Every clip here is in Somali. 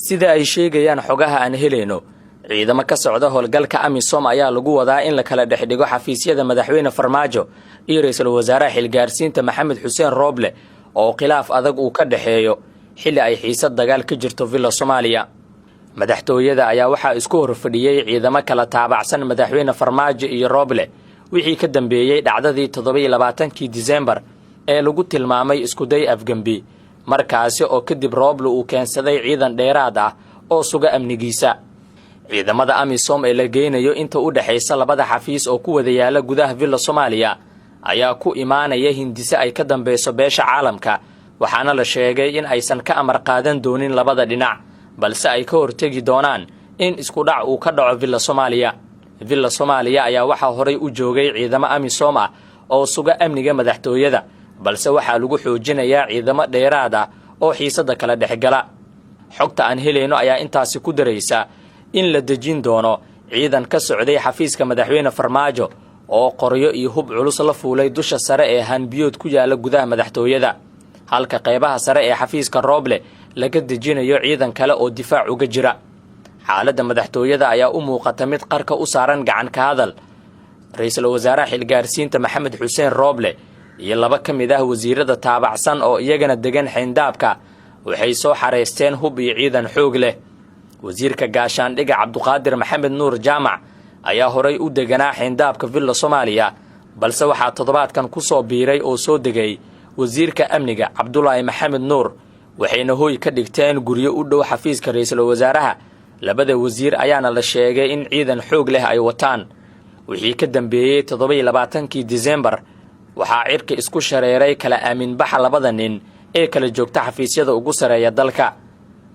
sida ay sheegayaan xogaha aan helayno ciidamo ka socda howlgalka AMISOM ayaa lagu wadaa in la kala dhexdhigo xafiisyada madaxweyne Farmaajo iyo ra'iisul wasaaraha xilgaarsiinta Maxamed Xuseen Rooble oo khilaaf adag uu ka dhaxeeyo xilli ay xiisad dagaal ka jirto Villa Soomaaliya. madaxtooyada ayaa waxaa isku horfadhiyay ciidamo kala taabacsan madaxweyne Farmaajo iyo Rooble wixii ka dambeeyay dhacdadii 27 Diseembar ee lagu tilmaamay isku day afgambi markaasi oo kadib Rooble uu keensaday ciidan dheeraad ah oo suga amnigiisa. ciidamada AMISOM ee la geynayo inta u dhaxaysa labada xafiis oo ku wada yaala gudaha Villa Soomaaliya ayaa ku imaanaya hindise ay ka dambayso beesha caalamka waxaana la sheegay in aysan ka amar qaadan doonin labada dhinac balse ay ka hortagi doonaan in isku dhac uu ka dhaco Villa Soomaaliya. Villa Soomaaliya ayaa waxa horay u joogay ciidamo AMISOM ah oo suga amniga madaxtooyada balse waxaa lagu xoojinayaa ciidamo dheeraad ah oo xiisada kala dhexgala. xogta aan helayno ayaa intaasi ku daraysa in la dejin doono ciidan ka socday xafiiska madaxweyne Farmaajo oo qoryo iyo hub culus la fuulay dusha sare ee hanbiyood ku yaala gudaha madaxtooyada halka qaybaha sare ee xafiiska Rooble laga dejinayo ciidan kale oo difaac uga jira. xaaladda madaxtooyada ayaa u muuqata mid qarka u saaran gacan ka hadal. ra'iisul wasaaraha xilgaarsiinta Maxamed Xuseen Rooble iyo laba ka mid ah wasiirada taabacsan oo iyagana degan xeyndaabka waxay soo xareysteen hub iyo ciidan xoog leh. wasiirka gaashaandhiga Cabduqaadir Maxamed Nuur Jaamac ayaa horay u deganaa xeyndaabka Villa Soomaaliya balse waxaa toddobaadkan ku soo biiray oo soo degay wasiirka amniga Cabdullaahi Maxamed Nuur waxayna hooy ka dhigteen guryo u dhow xafiiska ra'iisul wasaaraha. labada wasiir ayaana la sheegay in ciidan xoog leh ay wataan. wixii ka dambeeyay 27 Diseembar waxaa cirka isku shareeray kala aamin baxa labada nin ee kala joogta xafiisyada ugu sareeya dalka.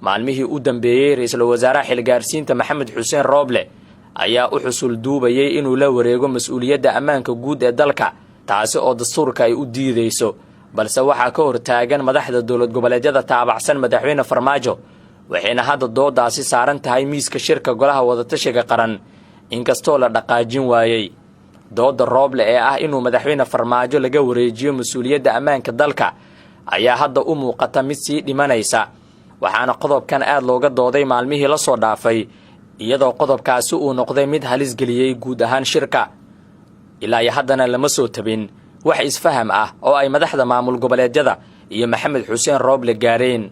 maalmihii u dambeeyay ra'iisul wasaaraha xilgaarsiinta Maxamed Xuseen Rooble ayaa u xusul duubayay inuu la wareego mas'uuliyadda ammaanka guud ee dalka taasi oo dastuurka ay u diideyso balse waxaa ka hortaagan madaxda dowlad goboleedyada taabacsan madaxweyne Farmaajo waxayna hadda doodaasi saaran tahay miiska shirka golaha wadatashiga qaran inkastoo la dhaqaajin waayay. dooda Rooble ee ah inuu madaxweyne Farmaajo laga wareejiyo mas'uuliyadda ammaanka dalka ayaa hadda u muuqata mid sii dhimanaysa waxaana qodobkan aad looga dooday maalmihii la soo dhaafay iyadoo qodobkaasi uu noqday mid halis geliyay guud ahaan shirka. ilaa haddana lama soo tabin wax isfaham ah oo ay madaxda maamul goboleedyada iyo Maxamed Xuseen Rooble gaareen.